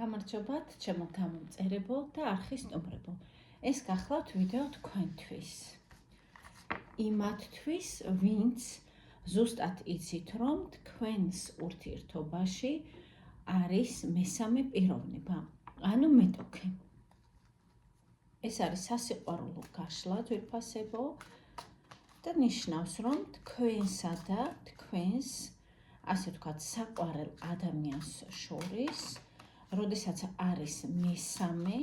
გამარჯობათ, ჩემო გამომწერებო და არხის სტუმრებო. ეს გახლავთ ვიდეო თქვენთვის. იმათთვის, ვინც ზუსტად იცით, რომ თქვენს ურთიერთობაში არის მესამე პიროვნება, ანუ მეტოქე. ეს არის სასიყვარულო გაშლა, ძვირფასებო და ნიშნავს, რომ თქვენსა და თქვენს, ასე ვთქვათ, საყვარელ ადამიანს შორის, როდესაც არის მესამე,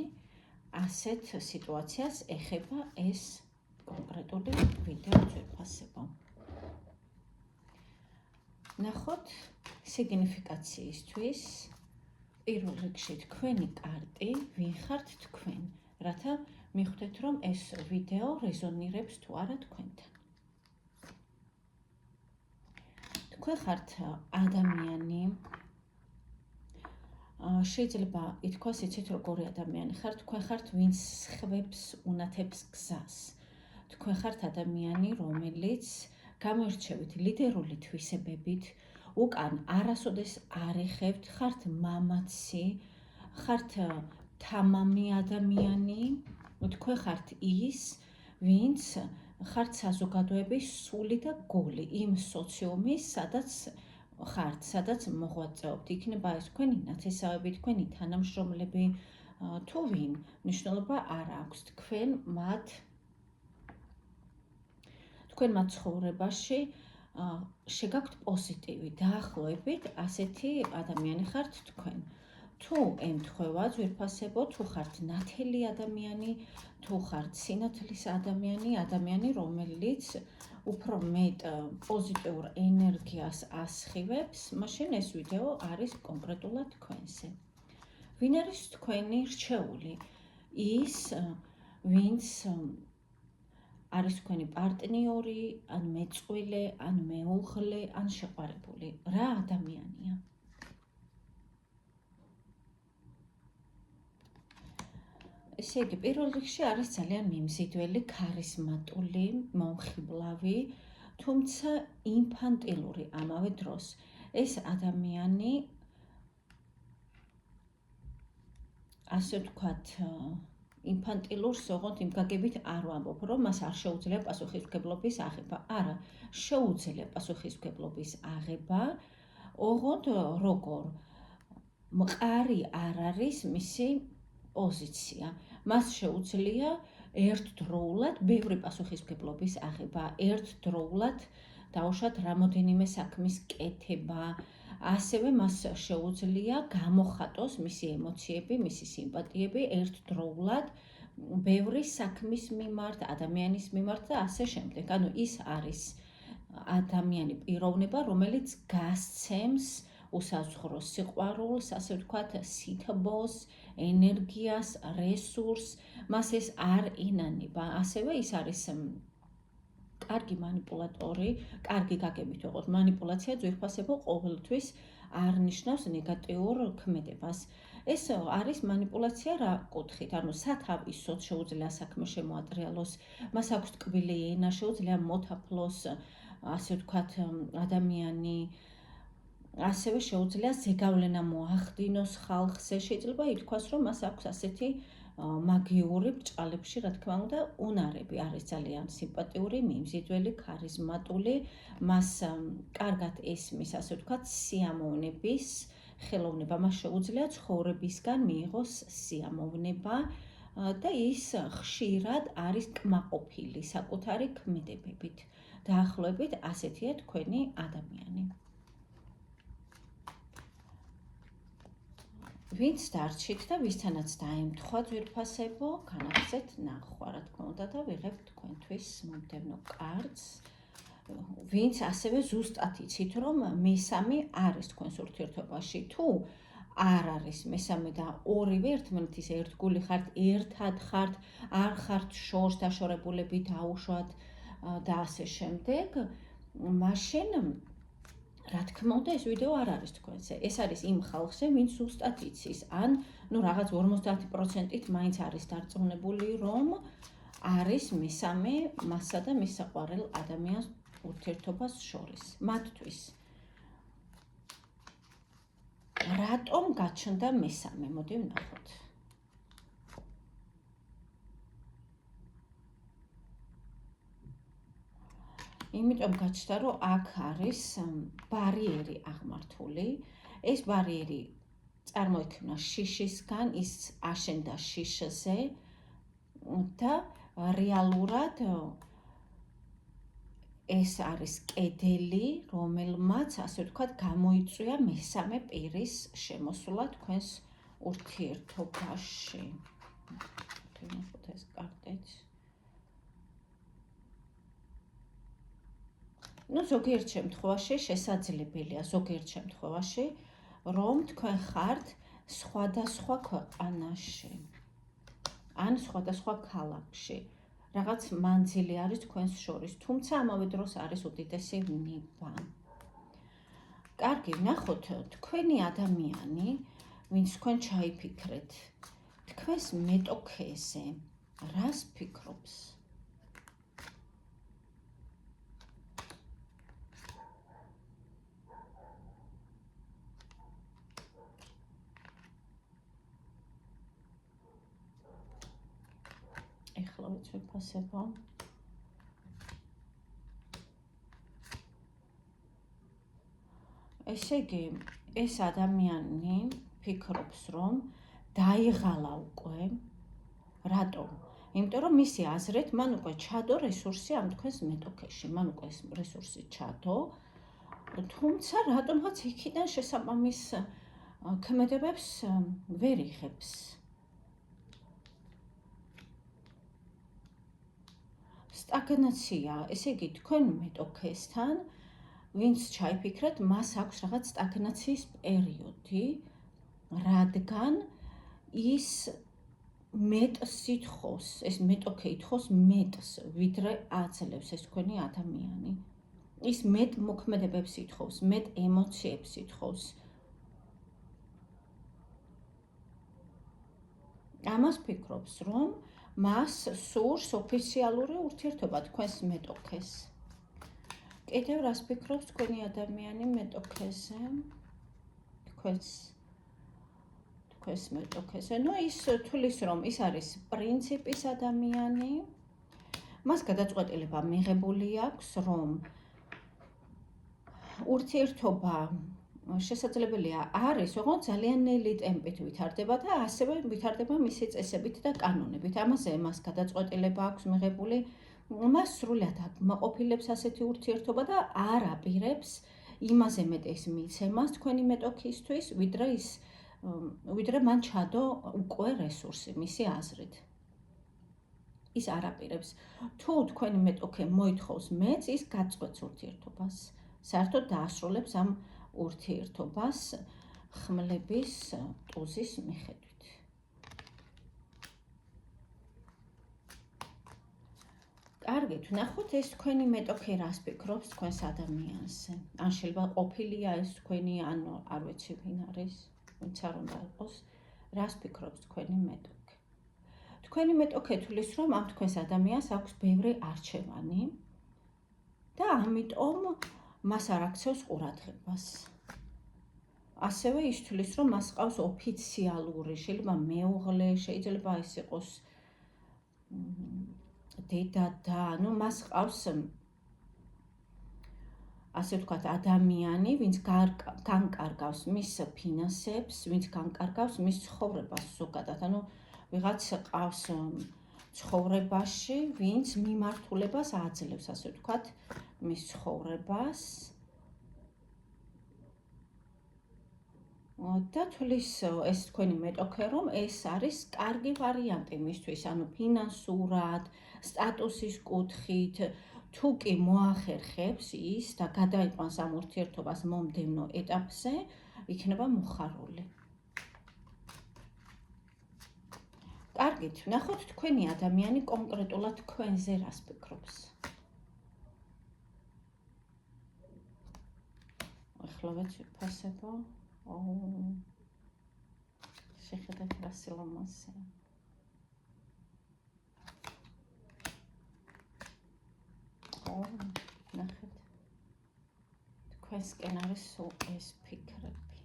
ასეთ სიტუაციას ეხება ეს კონკრეტული ვიდეო ძვირფასებო. ნახოთ სიგნიფიკაციისთვის პირველ რიგში თქვენი კარტი, ვინ ხართ თქვენ, რათა მიხვდეთ, რომ ეს ვიდეო რეზონირებს თუ არა თქვენთან. თქვენ ხართ ადამიანი, შეიძლება ითქვას, იცით როგორი ადამიანი ხართ, თქვენ ხართ ვინც სხვებს უნათებს გზას. თქვენ ხართ ადამიანი, რომელიც გამოირჩევით ლიდერული თვისებებით, უკან არასოდეს არ ეხებთ, ხართ მამაცი, ხართ თამამი ადამიანი, თქვენ ხართ ის, ვინც ხართ საზოგადოების სული და გოლი იმ სოციუმის, სადაც მოღვაწეობთ. იქნება ეს თქვენი ნათესავები, თქვენი თანამშრომლები, თუ ვინ, მნიშვნელობა არ აქვს. თქვენ მათ ცხოვრებაში შეგაქვთ პოზიტივი, დაახლოებით ასეთი ადამიანი ხართ თქვენ. თუ ემთხვევა ძვირფასებო, თუ ხართ ნათელი ადამიანი, თუ ხართ სინათლის ადამიანი, რომელიც უფრო მეტ პოზიტიურ ენერგიას ასხივებს, მაშინ ეს ვიდეო არის კონკრეტულად თქვენზე. ვინ არის თქვენი რჩეული? ის, ვინც არის თქვენი პარტნიორი, ან მეწყვილე, ან მეუღლე, ან შეყვარებული. რა ადამიანია? ესე იგი, პირველ რიგში არის ძალიან მიმზიდველი, ქარიზმატული, მომხიბლავი, თუმცა ინფანტილური ამავე დროს. ეს ადამიანი, ასე ვთქვათ, ინფანტილურს ოღონდ იმ გაგებით არ ვამბობ, რომ მას არ შეუძლია პასუხისმგებლობის აღება. არა, შეუძლია პასუხისმგებლობის აღება, ოღონდ როგორ მყარი არ არის მისი პოზიცია. მას შეუძლია ერთდროულად ბევრი პასუხისმგებლობის აღება, ერთდროულად დაუშვათ რამოდენიმე საქმის კეთება, ასევე მას შეუძლია გამოხატოს მისი ემოციები, მისი სიმპათიები ერთდროულად ბევრი საქმის მიმართ, ადამიანის მიმართ და ასე შემდეგ. ანუ ის არის ადამიანი, პიროვნება, რომელიც გასცემს უსაზღროს სიყვარულს, ასე ვთქვათ, სითბოს, ენერგიას, რესურსს, მას ეს არ ინანება. ასევე ის არის კარგი მანიპულატორი, კარგი გაგებით ვიყოთ, მანიპულაცია ძვირფასებო ყოველთვის არ ნიშნავს ნეგატიურ ქმედებას. ეს არის მანიპულაცია რა კუთხით, ანუ სათავისოდ შეუძლია საქმე შემოატრიალოს, მას აქვს ტკბილი ენა, შეუძლია მოთაფლოს, ასე ვთქვათ, ადამიანი, ასევე შეუძლია ზეგავლენა მოახდინოს ხალხზე, შეიძლება ითქვას, რომ მას აქვს ასეთი მაგიური ბრჭყალებში, რა თქმა უნდა, უნარები, არის ძალიან სიმპათიური, მიმზიდველი, ქარიზმატული, მას კარგად ესმის, ასე ვთქვათ, სიამოვნების ხელოვნება, მას შეუძლია ცხოვრებისგან მიიღოს სიამოვნება და ის ხშირად არის კმაყოფილი საკუთარი ქმედებებით. დაახლოებით ასეთია თქვენი ადამიანი. ვინც დარჩით და ვისთანაც დაემთხვა ძვირფასებო, განაგრძეთ ნახვა, რა თქმა უნდა, და ვიღებთ თქვენთვის მომდევნო კარტს. ვინც ასევე ზუსტად იცით, რომ მესამე არის თქვენს ურთიერთობაში. თუ არ არის მესამე და ორივე ერთმანეთის ერთგული ხართ, ერთად ხართ, არ ხართ შორს დაშორებულები, დაუშვათ და ასე შემდეგ, მაშინ რა თქმა უნდა, ეს ვიდეო არ არის თქვენზე. ეს არის იმ ხალხზე, ვინც ზუსტად იცის, ან რაღაც 50%-ით მაინც არის დარწმუნებული, რომ არის მესამე მასსა და მის საყვარელ ადამიანს ურთიერთობას შორის. მათთვის რატომ გაჩნდა მესამე? მოდი ვნახოთ. იმიტომ გაჩნდა, რომ აქ არის ბარიერი აღმართული. ეს ბარიერი წარმოიქმნა შიშისგან, ის აშენდა შიშზე და რეალურად ეს არის კედელი, რომელმაც, ასე ვთქვათ, გამოიწვია მესამე პირის შემოსვლა თქვენს ურთიერთობაში. ვნახოთ ეს კარტით. ზოგიერთ შემთხვევაში შესაძლებელია, ზოგიერთ შემთხვევაში, რომ თქვენ ხართ სხვადასხვა ქვეყანაში ან სხვადასხვა ქალაქში. რაღაც მანძილი არის თქვენს შორის, თუმცა ამავე დროს არის უდიდესი ნება. კარგი, ვნახოთ თქვენი ადამიანი, ვინც თქვენ ჩაიფიქრეთ, თქვენს მეტოქეზე რას ფიქრობს? ეხლა ვიფასებო. ესე იგი, ეს ადამიანი ფიქრობს, რომ დაიღალა უკვე. რატომ? იმიტომ რომ მისი აზრით, მან უკვე ჩადო რესურსი ამ თქვენს მეტოქეში, მან უკვე ეს რესურსი ჩადო, თუმცა რატომღაც იქიდან შესაბამის ქმედებებს ვერ იღებს. სტაგნაცია, ესე იგი, თქვენ მეტოქესთან, ვინც ჩაიფიქრეთ, მას აქვს რაღაც სტაგნაციის პერიოდი, რადგან ის მეტს ითხოვს, ეს მეტოქე ითხოვს მეტს, ვიდრე აძლევს ეს თქვენი ადამიანი. ის მეტ მოქმედებებს ითხოვს, მეტ ემოციებს ითხოვს. ამას ფიქრობს, რომ მას სურს ოფიციალური ურთიერთობა თქვენს მეტოქეს. კიდევ რას ფიქრობს თქვენი ადამიანი მეტოქეზე? თქვენს მეტოქეზე. ის თulis, რომ ის არის პრინციპის ადამიანი. მას გადაწყვეტილება მიღებული აქვს, რომ ურთიერთობა შესაძლებელია არის, ოღონდ ძალიან ნელი ტემპით ვითარდება და ასევე ვითარდება მისი წესებით და კანონებით. ამაზე მას გადაწყვეტილება აქვს მიღებული. მას სრულად აკმაყოფილებს ასეთი ურთიერთობა და არ აპირებს იმაზე მეტის მიცემას თქვენი მეტოქისთვის, ვიდრე მან ჩადო უკვე რესურსი მისი აზრით. ის არ აპირებს. თუ თქვენი მეტოქე მოითხოვს მეც, ის გაწყვეტს ურთიერთობას. საერთოდ დაასრულებს ამ ურთიერთობას ხმლების ტუზის მიხედვით. კარგით, ვნახოთ ეს თქვენი მეტოქე რას ფიქრობს თქვენს ადამიანზე. ან შეიძლება ყოფილია ეს თქვენი, ან არ ვიცი ვინ არის, ვინც არ უნდა იყოს, რას ფიქრობს თქვენი მეტოქე. თქვენი მეტოქე თulis, რომ ამ თქვენს ადამიანს აქვს ბევრი არჩევანი და ამიტომ მას არ აქცევს ყურადღებას. ასევე ის თulis, რომ მას ყავს ოფიციალური, შეიძლება მეუღლე, შეიძლება ეს იყოს დედა და, მას ყავს ასე ვთქვათ, ადამიანი, ვინც განკარგავს მის ფინანსებს, ვინც განკარგავს მის ცხოვრებას ზოგადად. ვიღაც ყავს ცხოვრებაში, ვინც მიმართულებას აძლევს, ასე ვთქვათ, მის ცხოვრებას. და თulis ეს თქვენი მეტოქე, რომ ეს არის კარგი ვარიანტი მისთვის, ფინანსურად, სტატუსის კუთხით, თუ კი მოახერხებს ის და გადაიყვანს ამ ურთიერთობას მომდევნო ეტაპზე, იქნება მოხარული. კარგით, ვნახოთ თქვენი ადამიანი კონკრეტულად თქვენზე რას ფიქრობს. ახლა ვიფასებო. შეხედეთ რა სილამაზეა. ნახეთ. თქვენსკენ არის სულ ეს ფიქრები.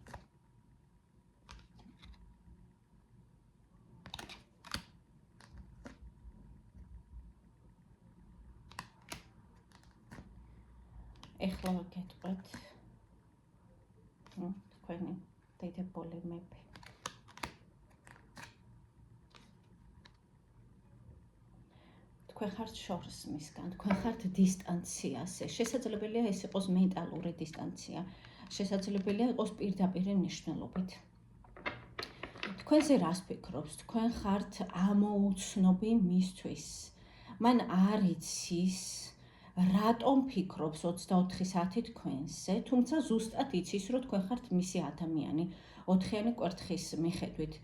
ეხლა გეტყვით თქვენი დიდებული მეფე. თქვენ ხართ შორს მისგან, თქვენ ხართ დისტანციაზე. შესაძლებელია ეს იყოს მენტალური დისტანცია, შესაძლებელია იყოს პირდაპირი მნიშვნელობით. თქვენზე რას ფიქრობს? თქვენ ხართ ამოუცნობი მისთვის. მან არ იცის, რატომ ფიქრობს 24 საათი თქვენზე, თუმცა ზუსტად იცის, რომ თქვენ ხართ მისი ადამიანი. 4-იანი კვერთხის მიხედვით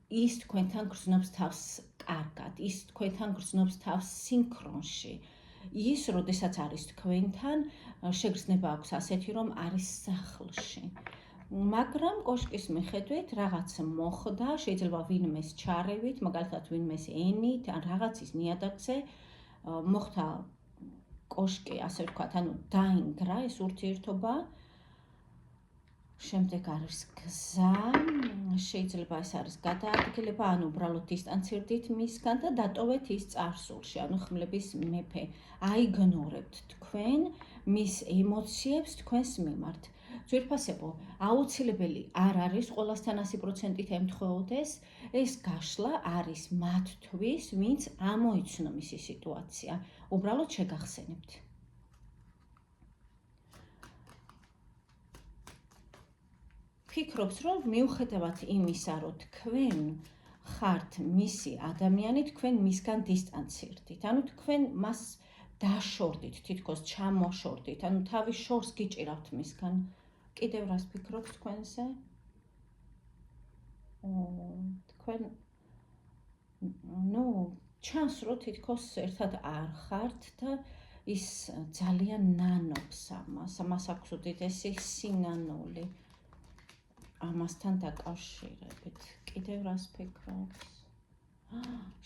ის თქვენთან გრძნობს თავს კარგად, ის თქვენთან გრძნობს თავს სინქრონში. ის, როდესაც არის თქვენთან, შეგრძნება აქვს ასეთი, რომ არის სახლში. მაგრამ კოშკის მიხედვით რაღაც მოხდა, შეიძლება ვინმეს ჩარევით, მაგალითად ვინმეს ენით, ან რაღაცის ნიადაგზე მოხდა კოშკი, ასე ვთქვათ, ანუ დაინგრა ეს ურთიერთობა. შემდეგ არის გზა, შეიძლება ეს არის გადაადგილება, ან უბრალოდ დისტანცირდით მისგან და დატოვეთ ის წარსულში, ანუ ხმლების მეფე. აიგნორებთ თქვენ მის ემოციებს თქვენს მიმართ. ძვირფასებო, აუცილებელი არ არის ყველასთან 100%-ით ემთხვეოდეს, ეს გაშლა არის მათთვის, ვინც ამოიცნო მისი სიტუაცია. უბრალოდ შეგახსენებთ. ფიქრობს, რომ მიუხედავად იმისა, რომ თქვენ ხართ მისი ადამიანი, თქვენ მისგან დისტანცირდით. ანუ თქვენ მას დაშორდით, თითქოს ჩამოშორდით, ანუ თავის შორს გიჭირავთ მისგან. კიდევ რას ფიქრობს თქვენზე? თქვენ ჩანს, რომ თითქოს ერთად არ ხართ და ის ძალიან ნანობს ამას აქვს უდიდესი სინანული. ამასთან დაკავშირებით. კიდევ რას ფიქრობს?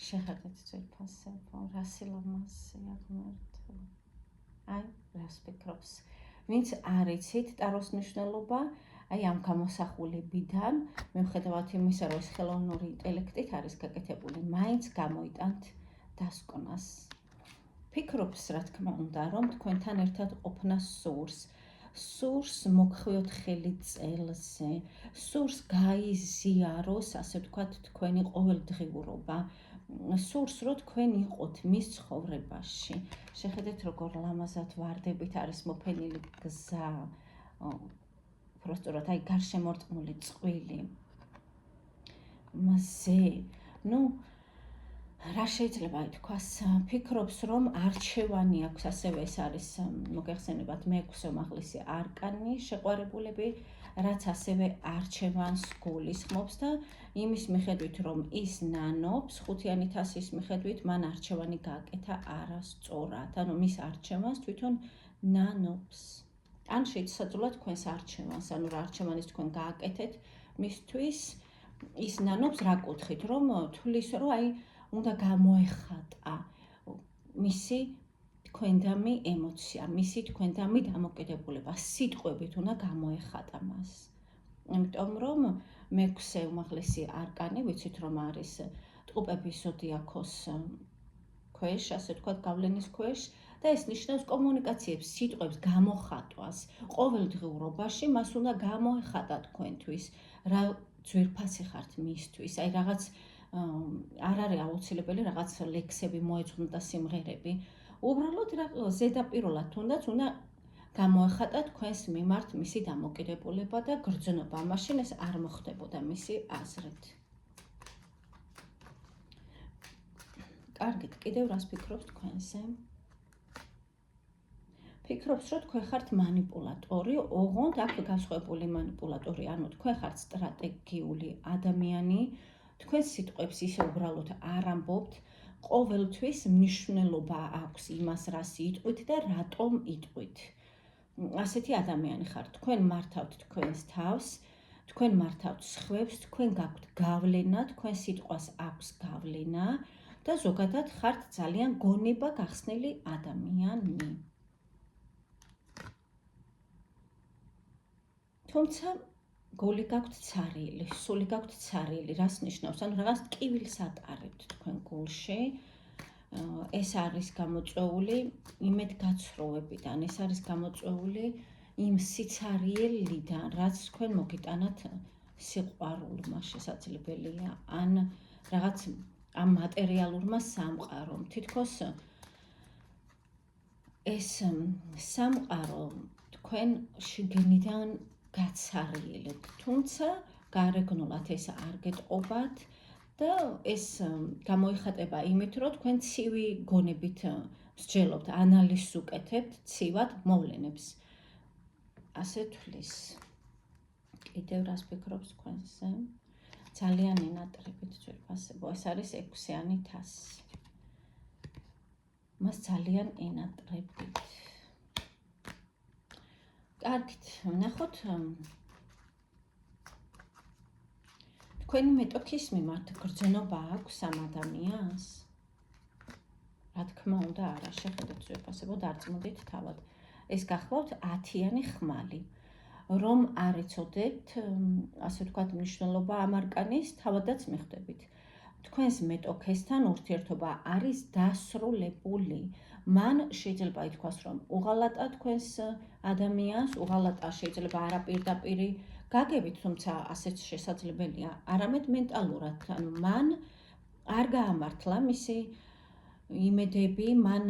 შეხედეთ ძვირფასებო, რა სილამაზეა ღმერთო. აი, რას ფიქრობს? ვინც არ იცით ტაროს მნიშვნელობა, აი ამ გამოსახულებიდან, მიუხედავად იმისა, რომ ეს ხელოვნური ინტელექტით არის გაკეთებული, მაინც გამოიტანთ დასკვნას. ფიქრობს, რა თქმა უნდა, რომ თქვენთან ერთად ყოფნა სურს მოგხვიოთ ხელი წელზე, სურს გაიზიაროს, ასე ვთქვათ, თქვენი ყოველდღიურობა, სურს, რომ თქვენ იყოთ მის ცხოვრებაში. შეხედეთ, როგორ ლამაზად ვარდებით არის მოფენილი გზა, უბრალოდ აი გარშემორტყმული წყვილი. მზე, რა შეიძლება ითქვას, ფიქრობს, რომ არჩევანი აქვს, ასევე ეს არის მოგეხსენებათ მე-6 უმაღლესი არკანი, შეყვარებულები, რაც ასევე არჩევანს გულისხმობს და იმის მიხედვით, რომ ის ნანობს, 5-იანი თასის მიხედვით, მან არჩევანი გააკეთა არასწორად, ანუ მის არჩევანს თვითონ ნანობს. ან შეიცადულად თქვენს არჩევანს, ანუ რა არჩევანის თქვენ გააკეთეთ მისთვის, ის ნანობს რა კუთხით, რომ თulis, რომ აი უნდა გამოეხატა მისი თქვენდამი ემოცია, მისი თქვენდამი დამოკიდებულება, სიტყვებით უნდა გამოეხატა მას. იმიტომ რომ მე-6 უმაღლესი არკანი, ვიცით რომ არის ტყუპების ზოდიაქოს ქვეშ, ასე ვთქვათ, გავლენის ქვეშ და ეს ნიშნავს კომუნიკაციებს, სიტყვებს გამოხატვას. ყოველდღიურობაში მას უნდა გამოეხატა თქვენთვის, რა ძვირფასი ხართ მისთვის, აი რაღაც არ არის აუცილებელი რაღაც ლექსები მოეძღვნო და სიმღერები. უბრალოდ ზედაპირულად თუნდაც უნდა გამოეხატა თქვენს მიმართ მისი დამოკიდებულება და გრძნობა. მაშინ ეს არ მოხდებოდა მისი აზრით. კარგით, კიდევ რას ფიქრობს თქვენზე? ფიქრობს, რომ თქვენ ხართ მანიპულატორი, ოღონდ აქ განსხვავებული მანიპულატორი, ანუ თქვენ ხართ სტრატეგიული ადამიანი, თქვენ სიტყვებს ისე უბრალოდ არ ამბობთ, ყოველთვის მნიშვნელობა აქვს იმას, რას იტყვით და რატომ იტყვით. ასეთი ადამიანი ხართ, თქვენ მართავთ თქვენს თავს, თქვენ მართავთ სხვებს, თქვენ გაქვთ გავლენა, თქვენ სიტყვას აქვს გავლენა და ზოგადად ხართ ძალიან გონება გახსნილი ადამიანი. თუმცა გული გაქვთ ცარიელი, სული გაქვთ ცარიელი, რას ნიშნავს? ანუ რაღაც ტკივილს ატარებთ თქვენ გულში. ეს არის გამოწვეული იმედგაცრუებიდან, ეს არის გამოწვეული იმ სიცარიელიდან, რაც თქვენ მოგიტანათ სიყვარულმა შესაძლებელია, ან რაღაც ამ მატერიალურმა სამყარომ. თითქოს ეს სამყარო თქვენ შიგნიდან გაცარიელებთ, თუმცა გარეგნულად ეს არ გეტყობათ და ეს გამოიხატება იმით, რომ თქვენ ცივი გონებით მსჯელობთ, ანალიზს უკეთებთ ცივად მოვლენებს. ასე თulis. კიდევ რას ფიქრობს თქვენზე? ძალიან ენატრებით ძვირფასებო, ეს არის 6-იანი თასი. მას ძალიან ენატრებით. კარგით, ვნახოთ თქვენი მეტოქის მიმართ გრძნობა აქვს ამ ადამიანს? რა თქმა უნდა, არა, შეხედეთ ძვირფასებო, დარწმუნდით თავად. ეს გახლავთ 10-იანი ხმალი. რომ არ იცოდებთ, ასე ვთქვათ, მნიშვნელობა ამ არკანის, თავადაც მიხვდებით. თქვენს მეტოქესთან ურთიერთობა არის დასრულებული. მან შეიძლება ითქვას, რომ უღალატა თქვენს ადამიანს, უღალატა შეიძლება არაპირდაპირი გაგებით, თუმცა ასეც შესაძლებელია, არამედ მენტალურად. ანუ მან არ გაამართლა მისი იმედები, მან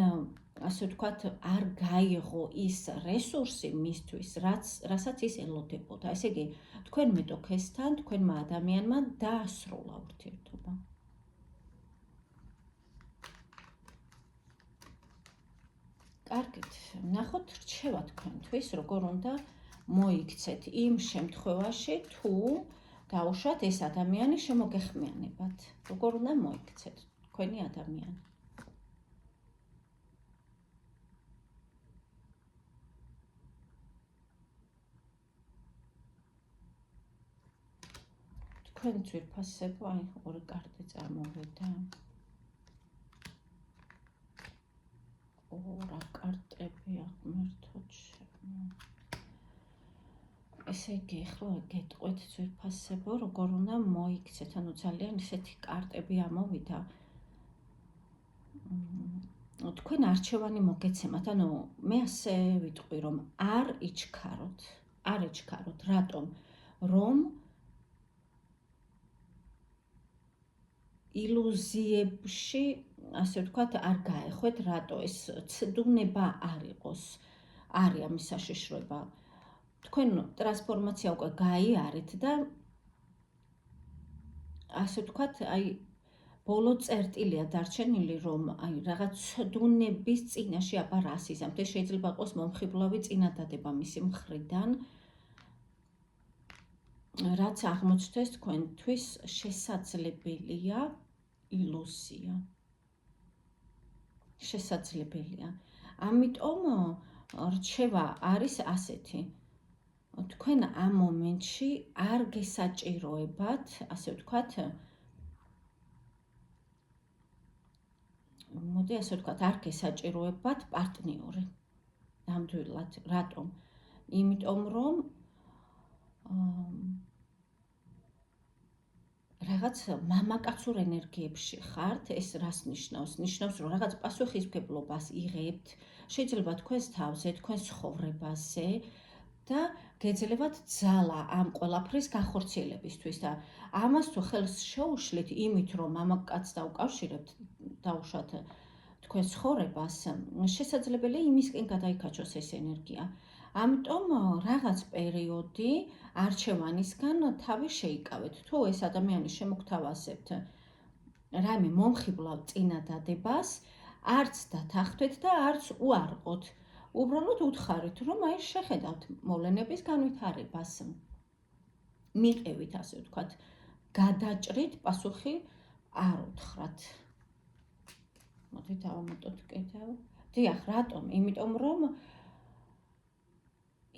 ასე ვთქვათ, არ გაიღო ის რესურსი მისთვის, რასაც ის ელოდებოდა. ესე იგი, თქვენ მეტოქესთან, თქვენმა ადამიანმა დაასრულა ურთიერთობა. კარგით, ნახოთ რჩევა თქვენთვის, როგორ უნდა მოიქცეთ იმ შემთხვევაში, თუ დაუშვათ ეს ადამიანი შემოგეხმიანებათ. როგორ უნდა მოიქცეთ თქვენი ადამიანი. თქვენ ძვირფასებო, აი, ორი კარტი წარმოვიდა. ორ კარტები აღმერთოთ შემო. ესე იგი, ახლა გეტყვით ძვირფასებო, როგორ უნდა მოიქცეთ, ანუ ძალიან ისეთი კარტები ამოვიდა. თქვენ არჩევანი მოგეცემათ, ანუ მე ასე ვიტყვი, რომ არ იჩქაროთ, რატომ? რომ ილუზიებში, ასე ვთქვათ, არ გაეხვეთ, რატო ეს ცდუნება არ იყოს, არის ამის საშიშროება. თქვენ ტრანსფორმაცია უკვე გაიარეთ და ასე ვთქვათ, აი ბოლო წერტილია დარჩენილი, რომ აი რაღაც ცდუნების წინაშე აბა რას იზამთ. ეს შეიძლება იყოს მომხიბლავი წინადადება მისი მხრიდან, რაც აღმოჩნდეს თქვენთვის შესაძლებელია ილუზია. შესაძლებელია. ამიტომ რჩევა არის ასეთი. თქვენ ამ მომენტში არ გესაჭიროებათ, ასე ვთქვათ, მოდი ასე ვთქვათ, არ გესაჭიროებათ პარტნიორი. ნამდვილად, რატომ? იმიტომ რომ რაღაც მამაკაცურ ენერგიებში ხართ, ეს რას ნიშნავს? ნიშნავს, რომ რაღაც პასუხისმგებლობას იღებთ, შეიძლება თქვენს თავზე, თქვენს ცხოვრებაზე და გეძლევათ ძალა ამ ყველაფრის განხორციელებისთვის და ამას თუ ხელს შეუშლით იმით, რომ მამაკაცს დაუკავშირებთ, დაუშვათ თქვენ ცხოვრებას, შესაძლებელია იმისკენ გადაიქაჩოს ეს ენერგია. ამიტომ რაღაც პერიოდი არჩევანისგან თავი შეიკავეთ. თუ ეს ადამიანი შემოგთავაზებთ რაიმე მომხიბლავ წინადადებას, არც დათანხმდეთ და არც უარყოთ. უბრალოდ უთხარით, რომ აი შეხედავთ მოვლენების განვითარებას. მიყევით, ასე ვთქვათ, გადაჭრით, პასუხი არ უთხრათ. მოდით ავამატოთ კიდევ. დიახ, რატომ? იმიტომ რომ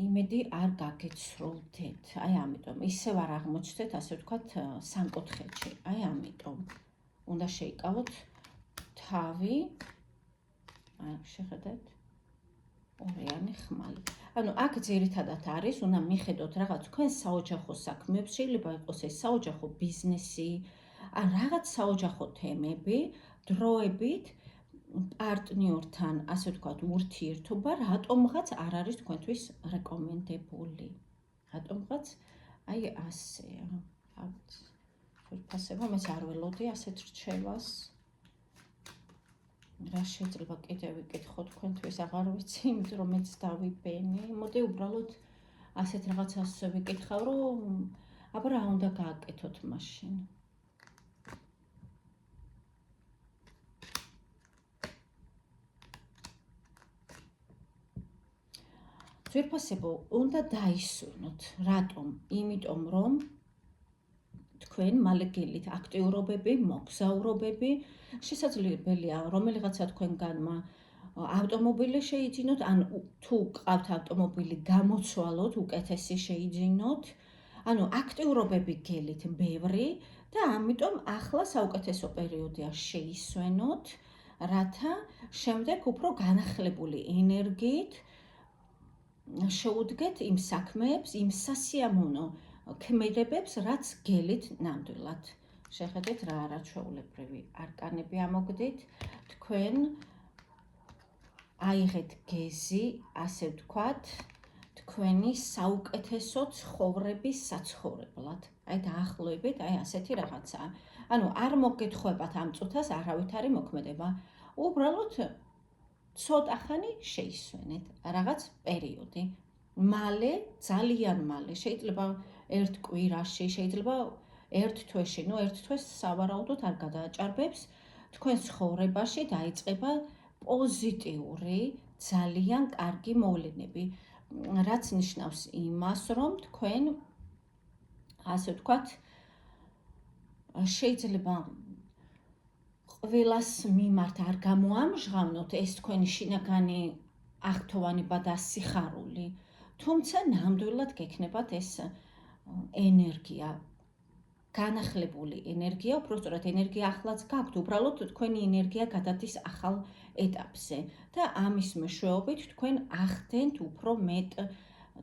იმედი არ გაგეცროლდეთ. აი ამიტომ ისევ არ აღმოჩნდეთ, ასე ვთქვათ, სამკუთხედში. აი ამიტომ უნდა შეიკავოთ თავი. აი შეხედეთ. ორიანი ხმალი. ანუ აქ ძირითადად არის, უნდა მიხედოთ რაღაც თქვენ საოჯახო საქმეებს, შეიძლება იყოს ეს საოჯახო ბიზნესი, ან რაღაც საოჯახო თემები, დროებით პარტნიორთან, ასე ვთქვათ, ურთიერთობა რატომღაც არ არის თქვენთვის რეკომენდებული. რატომღაც აი ასეა. ავთ ძვირფასება, მეც არ ველოდი ასეთ რჩევას. რა შეიძლება კიდე ვიკითხო თქვენთვის, აღარ ვიცი, იმიტომ რომ მეც დავიბენი. მოდი უბრალოდ ასეთ რაღაცას ვიკითხავ, რომ აბა რა უნდა გააკეთოთ მაშინ. ძვირფასებო, უნდა დაისურნოთ. რატომ? იმიტომ რომ თქვენ მალე გელით აქტიურობები, მოგზაურობები, შესაძლებელია რომელიღაცა თქვენგანმა ავტომობილი შეიძინოთ, ან თუ გყავთ ავტომობილი გამოცვალოთ, უკეთესი შეიძინოთ. ანუ აქტიურობები გელით ბევრი და ამიტომ ახლა საუკეთესო პერიოდია შეისვენოთ, რათა შემდეგ უფრო განახლებული ენერგიით შეუდგეთ იმ საქმეებს, იმ სასიამოვნო ქმედებებს, რაც გელით ნამდვილად. შეხედეთ რა არაჩვეულებრივი არკანები ამოგდით. თქვენ აიღეთ გეზი, ასე ვთქვათ, თქვენი საუკეთესო ცხოვრების საცხოვრებლად. აი დაახლოებით, აი ასეთი რაღაცაა. ანუ არ მოგეთხოვებათ ამ წუთას არავითარი მოქმედება. უბრალოდ ცოტა ხანი შეისვენეთ რაღაც პერიოდი. მალე, ძალიან მალე, შეიძლება ერთ კვირაში, შეიძლება ერთ თვეში, ერთ თვეს სავარაუდოდ არ გადააჭარბებს, თქვენ ცხოვრებაში დაიწყება პოზიტიური, ძალიან კარგი მოვლენები, რაც ნიშნავს იმას, რომ თქვენ, ასე ვთქვათ, შეიძლება ყველას მიმართ არ გამოამჟღავნოთ ეს თქვენი შინაგანი აღთოვანება და სიხარული, თუმცა ნამდვილად გექნებათ ეს ენერგია, განახლებული ენერგია, უბრალოდ ენერგია ახლაც გაქვთ, უბრალოდ თქვენი ენერგია გადადის ახალ ეტაპზე და ამის მეშვეობით თქვენ ახდენთ უფრო მეტ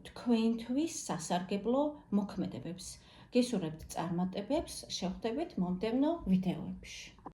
თქვენთვის სასარგებლო მოქმედებებს. გისურვებთ წარმატებებს, შევხვდებით მომდევნო ვიდეოებში.